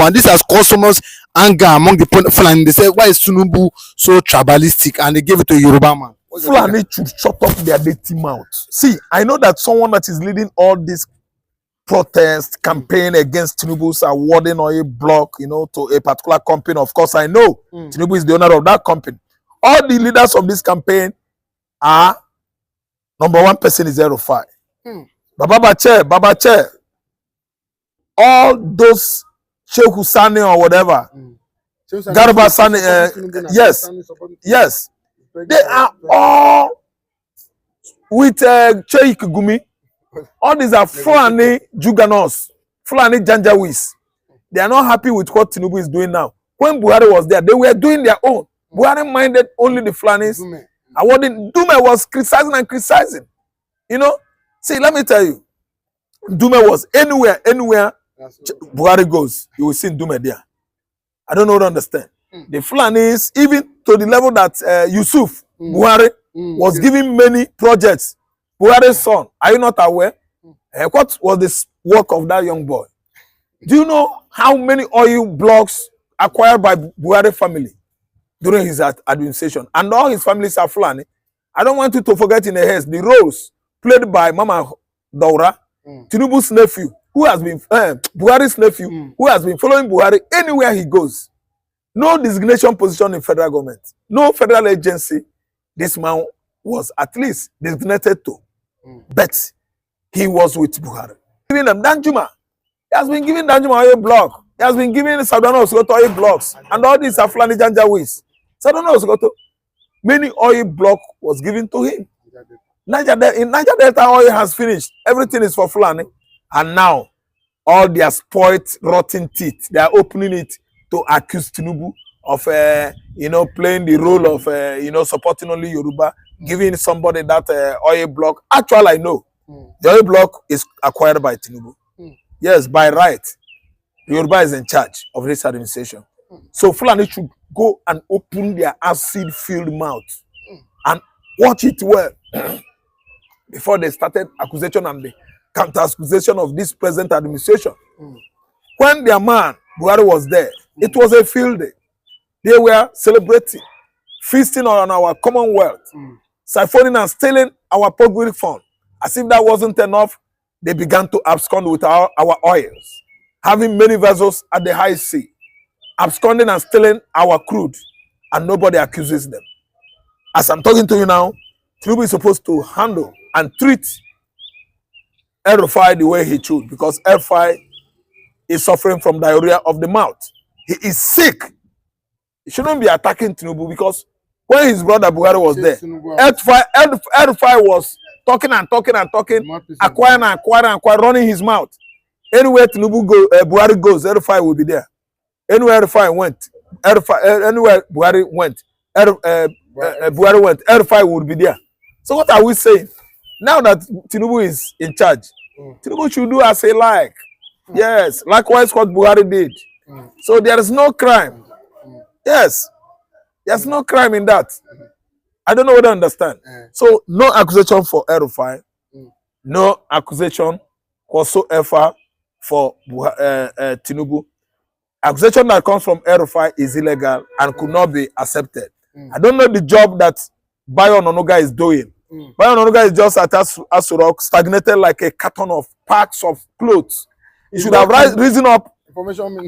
for, and this has caused so much anger among the Fulani. They said, why is Tinubu so tribalistic? And they gave it to a Yoruba man. Fulani should shut up their dirty mouth. See, I know that someone that is leading all this protest campaign against Tinubu's awarding oil block, you know, to a particular company. Of course, I know Tinubu is the owner of that company. All the leaders of this campaign are, number one person is 05. Baba Che. All those Sheikh Husani or whatever, Garba Sani, yes, they are all with Sheikh Gumi. All these are Fulani juggernauts, Fulani Janjawis. They are not happy with what Tinubu is doing now. When Buhari was there, they were doing their own. Buhari minded only the Fulanis. Awarding Dume was criticizing. You know, see, let me tell you, Dume was anywhere Buhari goes, you will see Dume there. I don't know to understand. The Fulanis, even to the level that Yusuf Buhari was giving many projects. Buhari's son, are you not aware? What was the work of that young boy? Do you know how many oil blocks acquired by Buhari family during his administration? And all his families are Fulani. I don't want you to forget in the haste the roles played by Mama Daura, Tinubu's nephew, who has been Buhari's nephew, who has been following Buhari anywhere he goes. No designation position in federal government, no federal agency this man was at least designated to. But he was with Buhari. Giving them Danjuma. He has been giving Danjuma oil block. He has been giving Sadano Osogoto oil blocks. And all these are Fulani Janjawis. Sadano Osogoto, many oil block was given to him. In Niger Delta, oil has finished. Everything is for Fulani. And now, all their spoiled, rotten teeth, they are opening it to accuse Tinubu of, playing the role of, supporting only Yoruba, giving somebody that oil block. Actually, I know the oil block is acquired by Tinubu. Yes, by right. Yoruba is in charge of this administration. So Fulani should go and open their acid-filled mouth and watch it well before they started accusation and the counter-accusation of this present administration. When their man, Buhari, was there, it was a field day. They were celebrating, feasting on our commonwealth, siphoning and stealing our public fund. As if that wasn't enough, they began to abscond with our oils, having many vessels at the high sea, absconding and stealing our crude, and nobody accuses them. As I'm talking to you now, Tinubu is supposed to handle and treat El-Rufai the way he should, because El-Rufai is suffering from diarrhea of the mouth. He is sick. He shouldn't be attacking Tinubu, because when his brother Buhari was there, El-Rufai was talking, acquiring, running his mouth. Anywhere Buhari goes, El-Rufai will be there. Anywhere El-Rufai went, anywhere Buhari went, Buhari went, El-Rufai would be there. So what are we saying? Now that Tinubu is in charge, Tinubu should do as he like. Yes, likewise what Buhari did. So there is no crime. Yes, there's no crime in that. I don't know what I understand. So no accusation for El-Rufai, no accusation whatsoever for Tinubu. Accusation that comes from El-Rufai is illegal and could not be accepted. I don't know the job that Bayo Ononuga is doing. Bayo Ononuga is just at Asurok, stagnated like a carton of packs of clothes. He should have risen up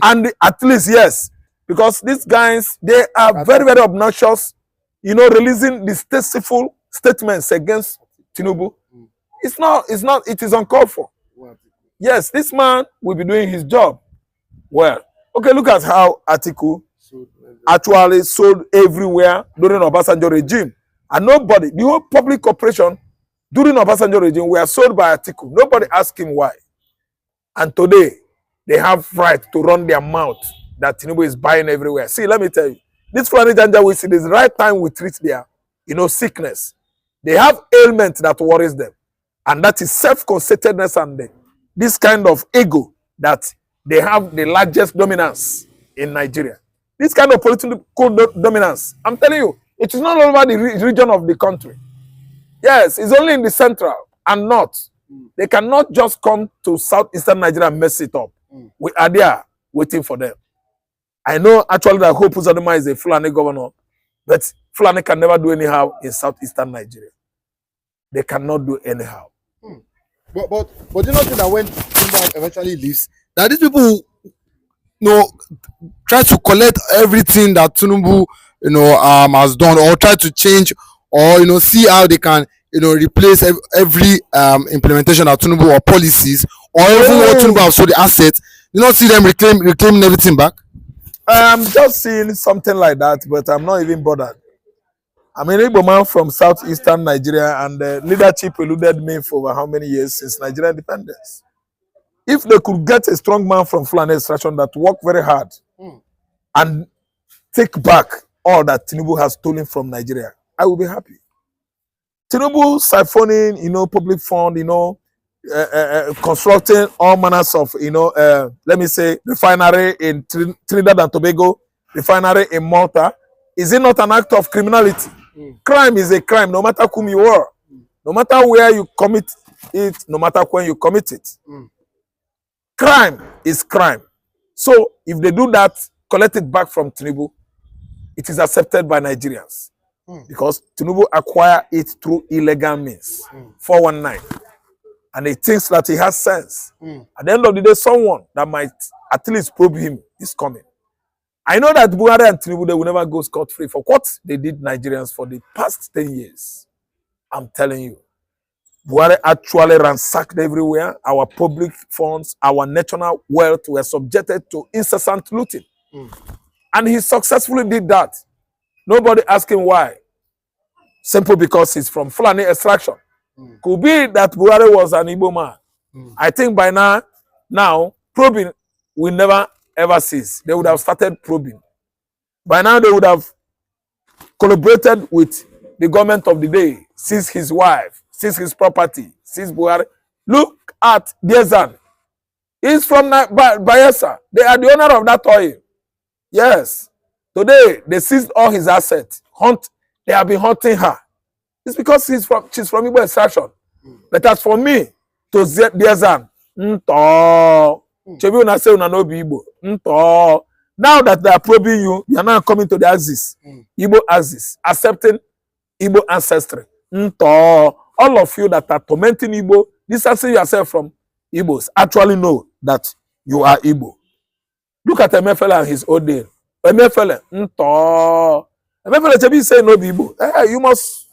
and at least, yes, because these guys, they are very, very obnoxious, releasing distasteful statements against Tinubu. It is uncalled for. Yes, this man will be doing his job well. Okay, look at how Atiku actually sold everywhere during Obasanjo regime. And nobody, the whole public corporation during Obasanjo regime were sold by Atiku. Nobody asked him why. And today, they have right to run their mouth that Tinubu is buying everywhere. See, let me tell you, this Fulani Janjaweed, it is the right time we treat their, sickness. They have ailment that worries them. And that is self-conceitedness and this kind of ego that they have the largest dominance in Nigeria. This kind of political dominance, I'm telling you, it is not over the region of the country. Yes, it's only in the central and north. They cannot just come to southeastern Nigeria and mess it up. We are there waiting for them. I know actually that Hope Uzodinma is a Fulani governor, but Fulani can never do anyhow in southeastern Nigeria. They cannot do anyhow. But do you not think that when Tinubu eventually leaves, that these people, try to collect everything that Tinubu, has done, or try to change, or see how they can, replace every implementation of Tinubu or policies, or even what Tinubu have sold the assets. You not see them reclaiming everything back. I'm just seeing something like that, but I'm not even bothered. I'm an Igbo man from southeastern Nigeria, and the leadership eluded me for over how many years since Nigerian independence. If they could get a strong man from Fulani extraction that work very hard and take back all that Tinubu has stolen from Nigeria, I will be happy. Tinubu siphoning, public fund, constructing all manners of, let me say, refinery in Trinidad and Tobago, refinery in Malta. Is it not an act of criminality? Crime is a crime, no matter whom you are, no matter where you commit it, no matter when you commit it. Crime is crime. So if they do that, collect it back from Tinubu, it is accepted by Nigerians. Because Tinubu acquire it through illegal means, 419. And he thinks that he has sense. At the end of the day, someone that might at least probe him is coming. I know that Buhari and Tinubu, they will never go scot-free for what they did Nigerians for the past 10 years. I'm telling you. Buhari actually ransacked everywhere. Our public funds, our national wealth were subjected to incessant looting. And he successfully did that. Nobody asked him why. Simple because he's from Fulani extraction. Could be that Buhari was an Igbo man. I think by now, probing will never ever cease. They would have started probing. By now, they would have collaborated with the government of the day, seize his wife, seize his property, seize Buhari. Look at Diezan. He's from Bayelsa. They are the owner of that oil. Yes. Today, they seized all his assets. They have been hunting her. It's because she's from Igbo extraction. But as for me, to Diezan, now that they are probing you, you are now coming to the axis, Igbo axis, accepting Igbo ancestry. All of you that are tormenting Igbo, distancing yourself from Igbos, actually know that you are Igbo. Look at Emefiele and his old day. Emefiele, Emefiele say no be Igbo. You must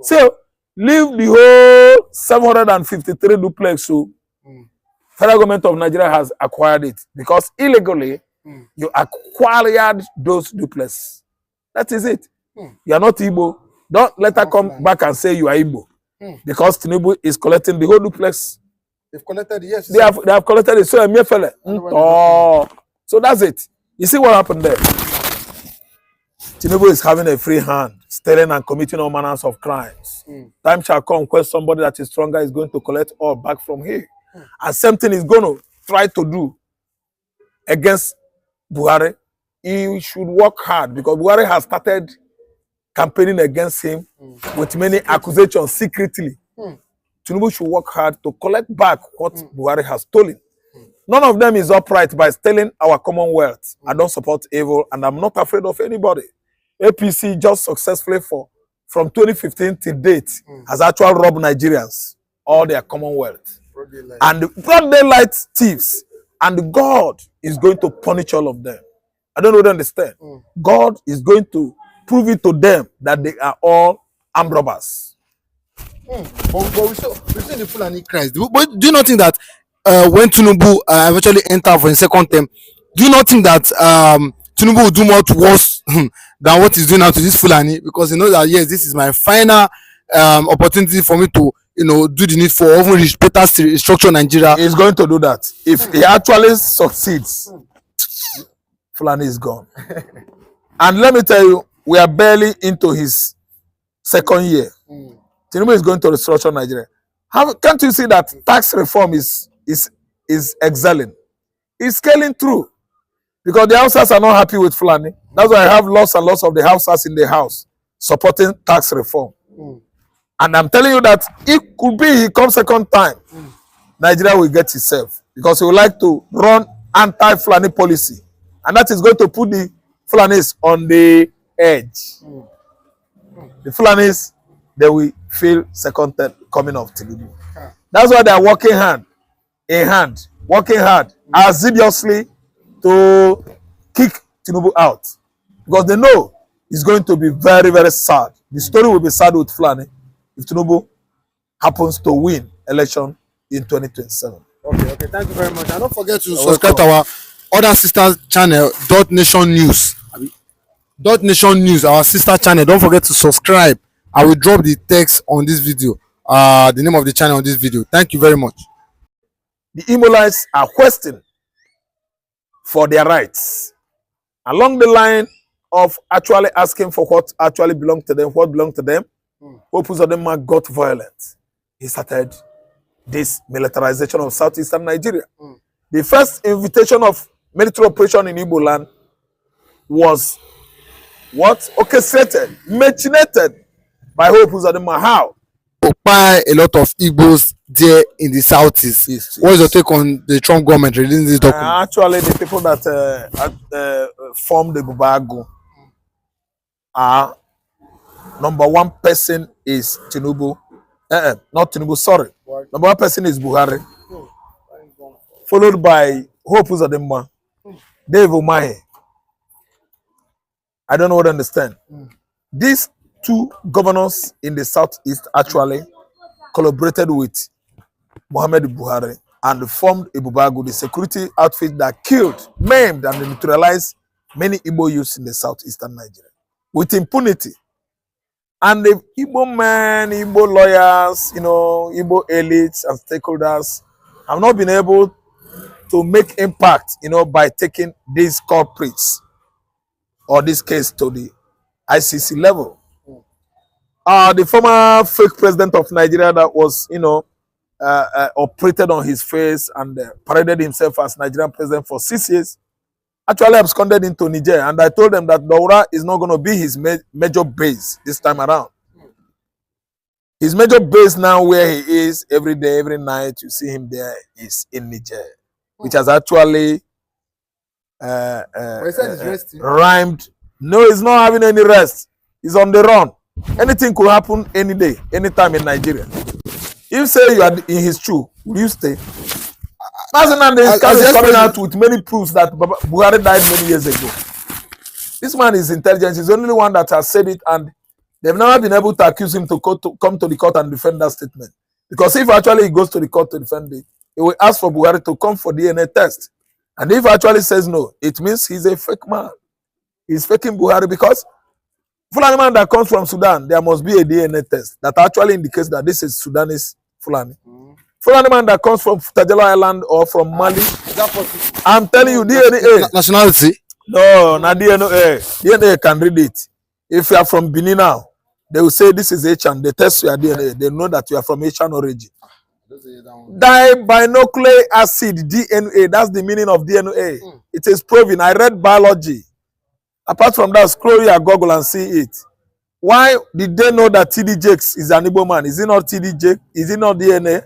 say leave the whole 753 duplex. So federal government of Nigeria has acquired it because illegally you acquired those duplexes. That is it. You are not Igbo. Don't let her come back and say you are Igbo. Because Tinubu is collecting the whole duplex. They've collected it, yes. They have collected it. So so that's it. You see what happened there? Tinubu is having a free hand, stealing and committing all manners of crimes. Time shall come when somebody that is stronger is going to collect all back from here. And same thing is going to try to do against Buhari. He should work hard because Buhari has started campaigning against him with many accusations secretly. Tinubu should work hard to collect back what Buhari has stolen. None of them is upright by stealing our commonwealth. I don't support evil and I'm not afraid of anybody. APC just successfully from 2015 to date has actually robbed Nigerians all their commonwealth. And broad daylight thieves. And God is going to punish all of them. I don't really understand. God is going to prove it to them that they are all armed robbers. But we saw the Fulani crisis. But do you not think that when Tinubu eventually entered for his second term, do you not think that Tinubu will do much worse than what he's doing now to this Fulani? Because he knows that, yes, this is my final opportunity for me to, do the need for even better restructure Nigeria. He's going to do that. If he actually succeeds, Fulani is gone. And let me tell you, we are barely into his second year. Tinubu is going to restructure Nigeria. Can't you see that tax reform is excelling? It's scaling through. Because the Hausas are not happy with Fulani. That's why I have lots and lots of the Hausas in the house supporting tax reform. And I'm telling you that it could be he comes second time, Nigeria will get itself. Because he would like to run anti-Fulani policy And that is going to put the Fulanis on the edge. The Fulanis, they will feel second coming of Tinubu. That's why they are working hand in hand, working hard assiduously to kick Tinubu out. Because they know it's going to be very, very sad. The story will be sad with Fulani if Tinubu happens to win election in 2027. Okay, thank you very much. And don't forget to subscribe to our other sister channel, Dot Nation News. Dot Nation News, our sister channel. Don't forget to subscribe. I will drop the text on this video, the name of the channel on this video. Thank you very much. The Imolites are questioning for their rights along the line of actually asking for what actually belonged to them, what belonged to them. Hope Uzodinma got violent. He started this militarization of southeastern Nigeria. The first invitation of military operation in Igbo land was what? Orchestrated, machinated by Hope Uzodinma. How? Occupy a lot of Igbos there in the southeast. Yes. What is your take on the Trump government releasing this document? Actually, the people that formed the Ebube Agu are number one person is Tinubu. Not Tinubu, sorry. What? Number one person is Buhari. Followed by Hope Uzodinma, Dave Umahi. I don't know what to understand. These two governors in the southeast actually collaborated with Muhammad Buhari and formed Ebube Agu, the security outfit that killed, maimed, and neutralized many Igbo youths in the southeastern Nigeria with impunity. And the Igbo men, Igbo lawyers, Igbo elites and stakeholders have not been able to make impact, by taking these culprits or this case to the ICC level. The former fake president of Nigeria that was, operated on his face and paraded himself as Nigerian president for 6 years, actually absconded into Niger. And I told them that Daura is not going to be his major base this time around. His major base now, where he is every day, every night, you see him there, is in Niger, which has actually rhymed. No, he's not having any rest. He's on the run. Anything could happen any day, anytime in Nigeria. If you say you are in his shoe, will you stay? This guy is coming out with many proofs that Buhari died many years ago. This man is intelligent. He's the only one that has said it, and they've never been able to accuse him to come to the court and defend that statement. Because if actually he goes to the court to defend it, he will ask for Buhari to come for DNA test. And if actually says no, it means he's a fake man. He's faking Buhari because Fulani man that comes from Sudan, there must be a DNA test that actually indicates that this is Sudanese Fulani. Fulani man that comes from Tajalo Island or from Mali, I'm telling you, DNA. Nationality? No, not DNA. DNA can read it. If you are from Benin now, they will say this is H&. They test your DNA. They know that you are from H&. origin. Dinucleic acid, DNA. That's the meaning of DNA. It is proven. I read biology. Apart from that, scroll your Google and see it. Why did they know that TD Jakes is an Igbo man? Is it not TD Jake? Is it not DNA?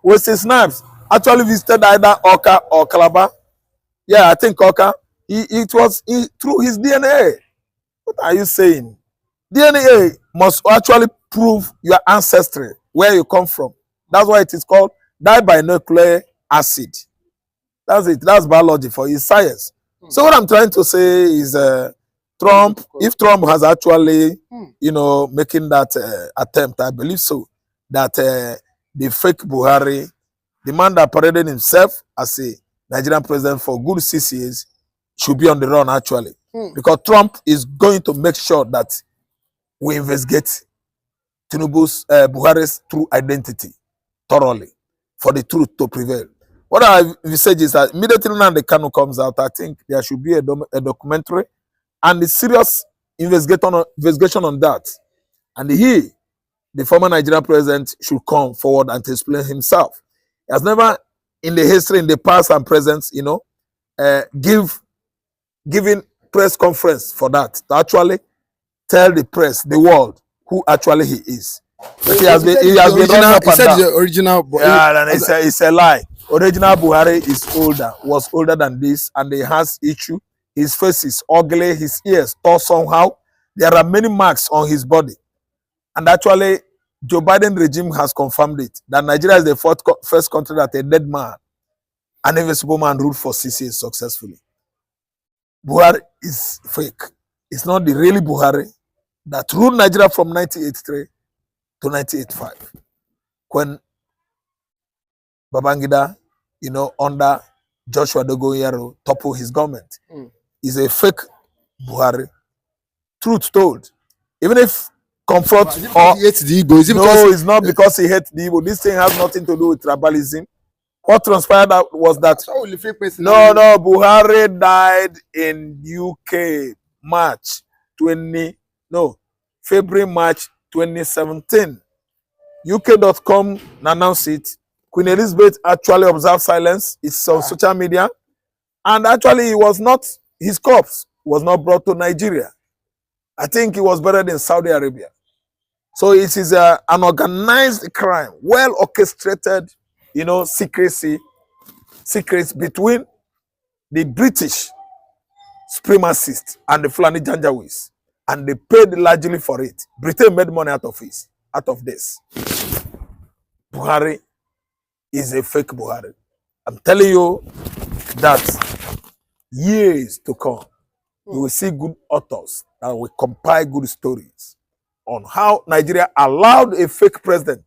Wesley Snipes actually visited either Oka or Calabar. Yeah, I think Oka. It was through his DNA. What are you saying? DNA must actually prove your ancestry, where you come from. That's why it is called dinucleic acid. That's it. That's biology for his science. So what I'm trying to say is Trump, if Trump has actually, making that attempt, I believe so, that the fake Buhari, the man that paraded himself as a Nigerian president for good 6 years, should be on the run actually. Because Trump is going to make sure that we investigate Tinubu's, Buhari's true identity thoroughly for the truth to prevail. What I say is that immediately now the Kanu comes out, I think there should be a documentary and a serious investigation on that. And he, the former Nigerian president, should come forward and to explain himself. He has never, in the history, in the past and present, giving press conference for that, to actually tell the press, the world, who actually he is. But he has been running up and down. The original, yeah, and it's a lie. Original Buhari is was older than this, and he has issue His face is ugly, his ears tall somehow. There are many marks on his body. And actually, Joe Biden regime has confirmed it, that Nigeria is the first country that a dead man, an invisible man, ruled for 6 years successfully. Buhari is fake. It's not the really Buhari that ruled Nigeria from 1983 to 1985. When Babangida, under Joshua Dogoyaro, toppled his government. Is a fake Buhari. Truth told. Even if confront or he hates the Igbo, is it no, because it's not because he hates the Igbo. This thing has nothing to do with tribalism. What transpired was that no, Buhari died in UK February, March 2017. UK.com announced it. Queen Elizabeth actually observed silence. It's on social media. And actually, his corpse was not brought to Nigeria. I think he was buried in Saudi Arabia. So it is an organized crime, well orchestrated, secrets between the British supremacists and the Fulani Janjaweeds. And they paid largely for it. Britain made money out of this. Buhari is a fake Buhari. I'm telling you that years to come, you will see good authors that will compile good stories on how Nigeria allowed a fake president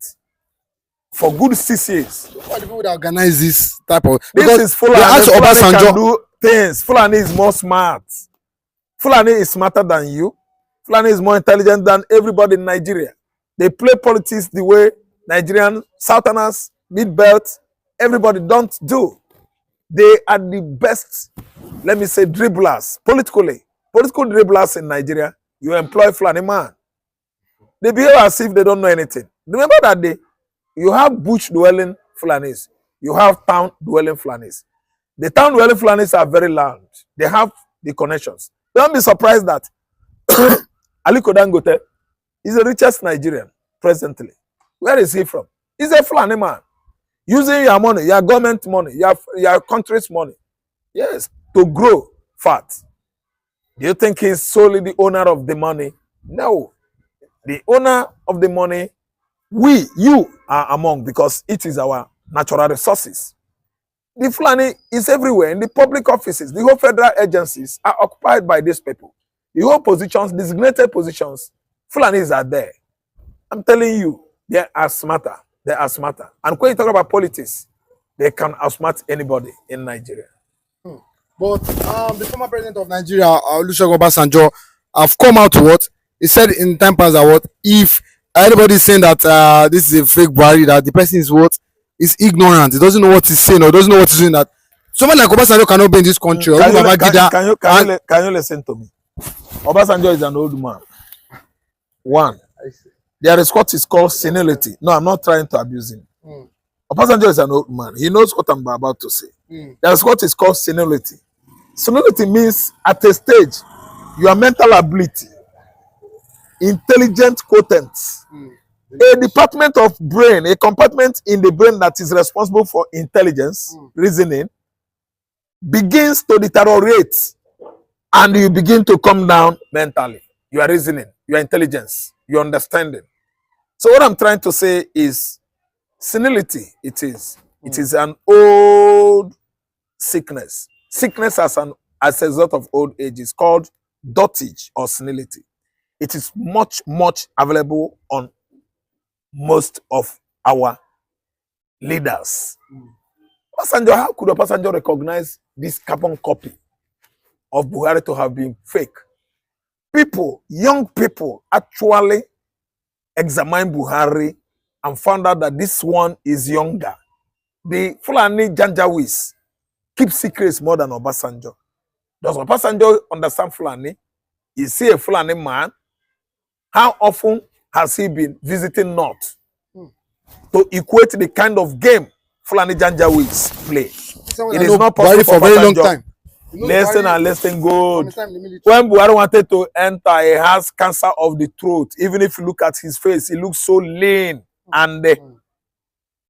for good 6 years. who are the people that organize this type of? This is Fulani. Fulani can do things. Fulani is more smart. Fulani is smarter than you. Fulani is more intelligent than everybody in Nigeria. They play politics the way Nigerian Southerners, Mid-Belt, everybody don't do. They are the best, let me say, dribblers, political dribblers in Nigeria. You employ Fulani man. They behave as if they don't know anything. Remember that day, you have bush dwelling Fulanis. You have town dwelling Fulanis. The town dwelling Fulanis are very loud. They have the connections. Don't be surprised that Aliko Dangote is the richest Nigerian presently. Where is he from? He's a Fulani man. Using your money, your government money, your country's money, yes, to grow fat. Do you think he's solely the owner of the money? No. The owner of the money, you are among, because it is our natural resources. The Fulani is everywhere in the public offices. The whole federal agencies are occupied by these people. The whole positions, designated positions, Fulanis are there. I'm telling you, they are smarter. They are smarter. And when you talk about politics, they can outsmart anybody in Nigeria. But the former president of Nigeria, Olusegun Obasanjo, have come out to what? He said in time past that what? If anybody is saying that this is a fake Buhari, that the person is what? Is ignorant. He doesn't know what he's saying or doesn't know what he's doing. That someone like Obasanjo cannot be in this country. Can you listen to me? Obasanjo is an old man. One. There is what is called senility. No, I'm not trying to abuse him. Obasanjo is an old man. He knows what I'm about to say. There is what is called senility. Senility means at a stage, your mental ability, intelligent quotients, a department of brain, a compartment in the brain that is responsible for intelligence, reasoning, begins to deteriorate, and you begin to come down mentally. Your reasoning, your intelligence, your understanding. So what I'm trying to say is senility. It is an old sickness. Sickness as a result of old age is called dotage or senility. It is much available on most of our leaders. Obasanjo, how could Obasanjo recognize this carbon copy of Buhari to have been fake? People, young people, actually examined Buhari and found out that this one is younger. The Fulani Janjaweeds keep secrets more than Obasanjo. Does Obasanjo understand Fulani? Is he a Fulani man? How often has he been visiting North to equate the kind of game Fulani Janjaweeds play? It is not possible for a very long time. Listen and listen good. When Buhari wanted to enter, he has cancer of the throat. Even if you look at his face, he looks so lean and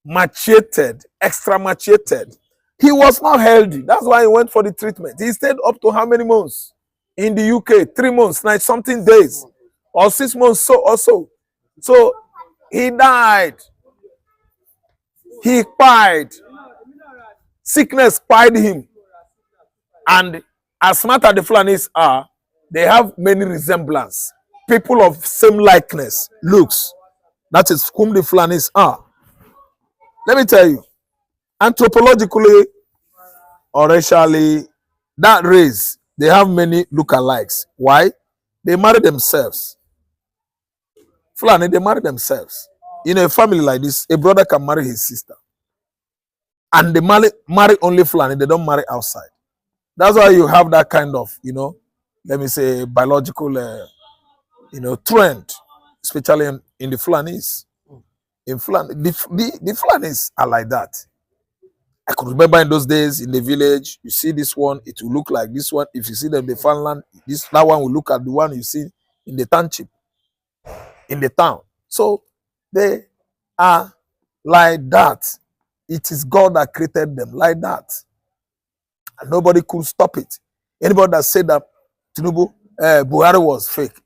macheted, extra macheted. He was not healthy. That's why he went for the treatment. He stayed up to how many months? In the UK, 3 months, 9 something days, or 6 months, so or so. So he died. He cried. Sickness cried him. And as smart as the Fulanis are, they have many resemblance. People of same likeness, looks. That is whom the Fulanis are. Let me tell you, anthropologically or racially, that race, they have many lookalikes. Why? They marry themselves. Fulani, they marry themselves. In a family like this, a brother can marry his sister. And they marry only Fulani, they don't marry outside. That's why you have that kind of, let me say, biological, trend, especially in the Fulanis. In Fulani, the Fulanis are like that. I could remember in those days in the village, you see this one, it will look like this one. If you see them in the farmland, that one will look at the one you see in the township, in the town. So they are like that. It is God that created them like that. And nobody could stop it. Anybody that said that Tinubu, Buhari was fake.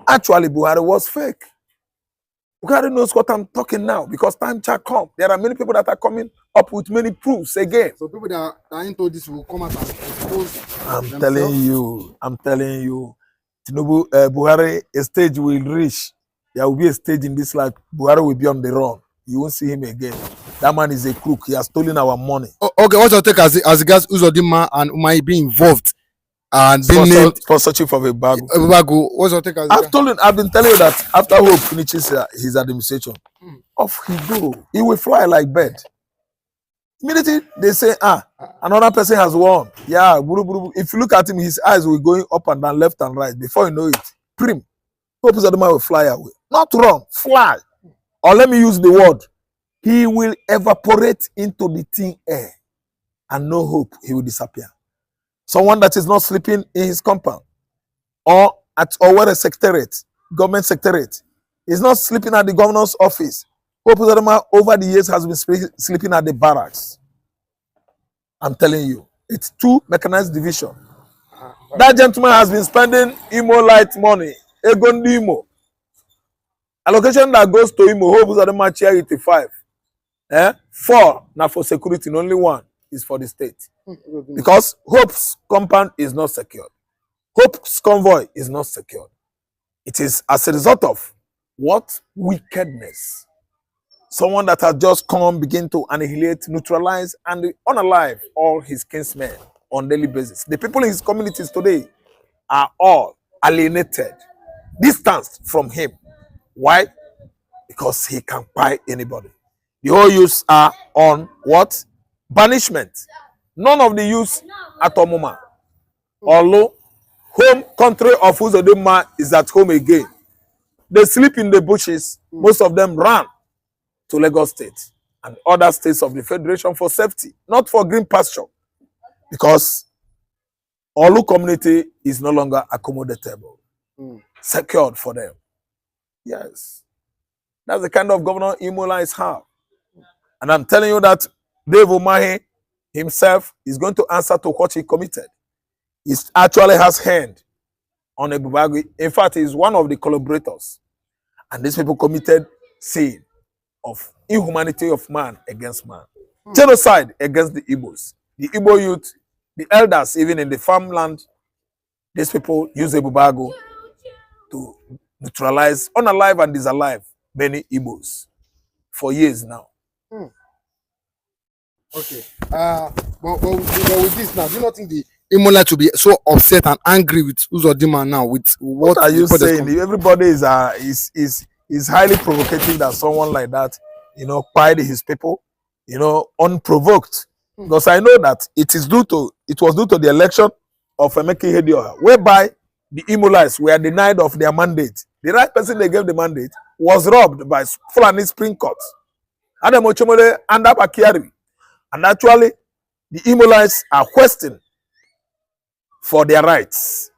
Actually, Buhari was fake. Buhari knows what I'm talking now because time shall come. There are many people that are coming up with many proofs again. So people that are into this will come out and expose I'm themselves. telling you, Tinubu, Buhari, a stage will reach. There will be a stage in this life. Buhari will be on the run. You won't see him again. That man is a crook. He has stolen our money. Okay, what's your take as regards Uzodinma and Umai being involved and being named For searching for a bag. What's your take as I've been telling you that after Hope finishes his administration, off he go. He will fly like bird. Immediately they say, another person has won. Yeah, if you look at him, his eyes will going up and down, left and right. Before you know it, prim. Hope Uzodinma will fly away. Not run, fly. Or let me use the word. He will evaporate into the thin air. And no hope, he will disappear. Someone that is not sleeping in his compound or where a secretariat, government secretariat, is not sleeping at the governor's office. Hope Uzodinma over the years has been sleeping at the barracks. I'm telling you, it's 2 mechanized division. That gentleman has been spending Imo light money, Egondi Imo. Allocation that goes to Imo, Hope Uzodinma chair 85. 4 now for security, and only 1 is for the state. Because Hope's compound is not secured. Hope's convoy is not secured. It is as a result of what? Wickedness. Someone that has just come, begin to annihilate, neutralize, and unalive all his kinsmen on daily basis. The people in his communities today are all alienated, distanced from him. Why? Because he can buy anybody. The whole youths are on what? Banishment. None of the youths at Omoma. Although home country of Uzodinma is at home again. They sleep in the bushes. Most of them ran to Lagos State and other states of the Federation for safety, not for green pasture. Because Olu community is no longer accommodatable, secured for them. Yes. That's the kind of governor Imola is have. And I'm telling you that Dave Umahi himself is going to answer to what he committed. He actually has hand on Ebube Agu. In fact, he's one of the collaborators. And these people committed sin of inhumanity of man against man. Genocide against the Igbos. The Igbo youth, the elders, even in the farmland, these people use Ebube Agu to neutralize, unalive and disalive many Igbos for years now. Okay. But with this now, do you not think the Imola to be so upset and angry with Uzodinma now with what are you saying? Everybody is highly provocative that someone like that, quiet his people, unprovoked. Because I know that it was due to the election of Emeka Ihedioha, whereby the Imolais were denied of their mandate. The right person they gave the mandate was robbed by Fulani Supreme Court. Adam Ochomole and Abakiari. And actually, the Imolais are questioned for their rights.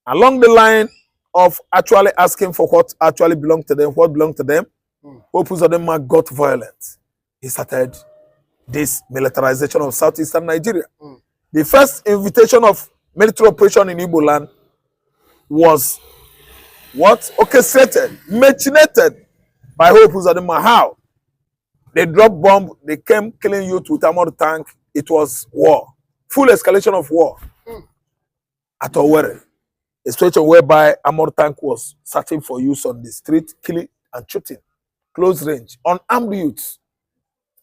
Along the line of actually asking for what actually belonged to them, what belonged to them, Hope Uzodinma got violent. He started this militarization of southeastern Nigeria. The first invitation of military operation in Igbo land was what? Orchestrated, machinated by Hope Uzodinma. How? They dropped bomb, they came killing youth with armored tank. It was war. Full escalation of war at Owerri. A situation whereby armored tank was searching for use on the street, killing and shooting, close range, unarmed youths.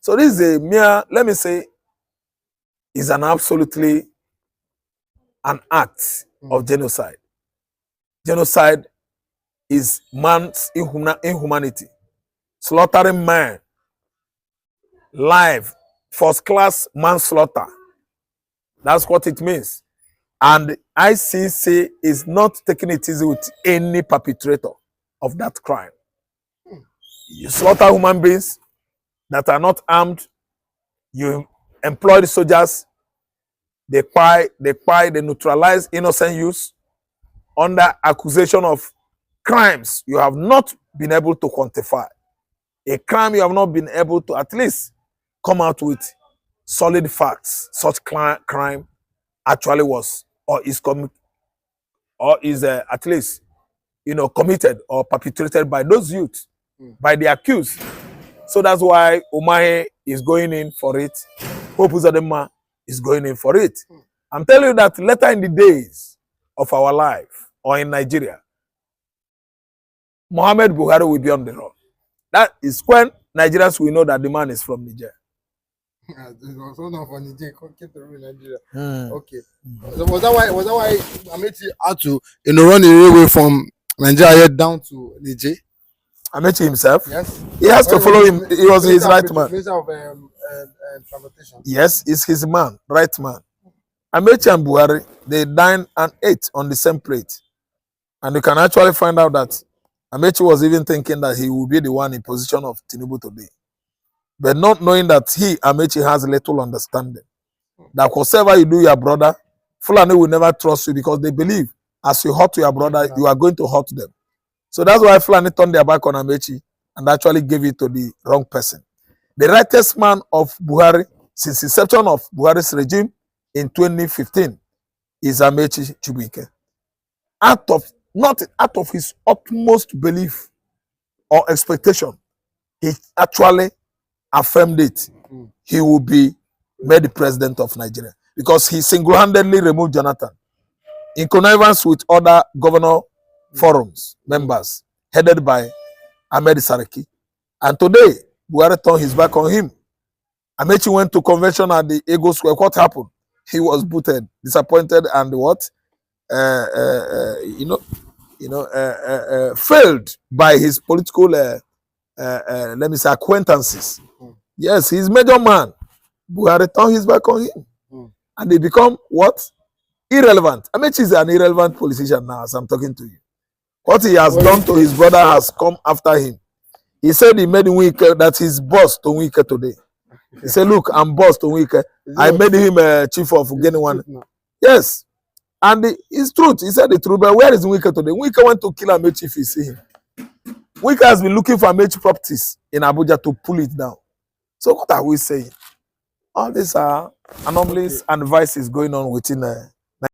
So this is a mere, let me say, is an absolutely an act of genocide. Genocide is man's inhumanity, slaughtering man, life, first class manslaughter. That's what it means. And ICC is not taking it easy with any perpetrator of that crime. You slaughter human beings that are not armed, you employ the soldiers, they neutralize innocent youths under accusation of crimes you have not been able to quantify. A crime you have not been able to at least come out with solid facts. Such crime actually was or is at least committed or perpetrated by those youths, by the accused. So that's why Umahi is going in for it. Hope Uzodinma is going in for it. I'm telling you that later in the days of our life or in Nigeria, Muhammad Buhari will be on the run. That is when Nigerians will know that the man is from Niger. So not for Niger, Nigeria. Okay. So was that why Amechi had to run away from Nigeria down to Niger? Amechi himself? Yes. He has to follow him. He was his right man. Minister of Transportation. Yes, he's his man, right man. Amechi and Buhari, they dined and ate on the same plate. And you can actually find out that Amechi was even thinking that he will be the one in position of Tinubu today. But not knowing that he, Amechi, has little understanding. That whatever you do your brother, Fulani will never trust you because they believe as you hurt your brother, you are going to hurt them. So that's why Fulani turned their back on Amechi and actually gave it to the wrong person. The rightest man of Buhari since the inception of Buhari's regime in 2015 is Amechi Chibuike. Not out of his utmost belief or expectation, he actually affirmed it. He will be made the president of Nigeria because he single-handedly removed Jonathan in connivance with other governor forums members headed by Ahmed Saraki. And today, Buhari turned his back on him. Amechi went to convention at the Ego Square. What happened? He was booted, disappointed, and what? Failed by his political, let me say, acquaintances. Yes, he's major man. Buhari turned his back on him. And they become what? Irrelevant. Amechi is an irrelevant politician now as I'm talking to you. What he has done to his brother has come after him. He said he made Wike, that his boss to Wike today. He said, look, I'm boss to Wike. I made him chief of Genuine. Yes. And it's truth. He said the truth. But where is Wike today? Wike went to kill Amechi if you see him. Wike has been looking for Amechi properties in Abuja to pull it down. So what are we saying? All these are anomalies and vices going on within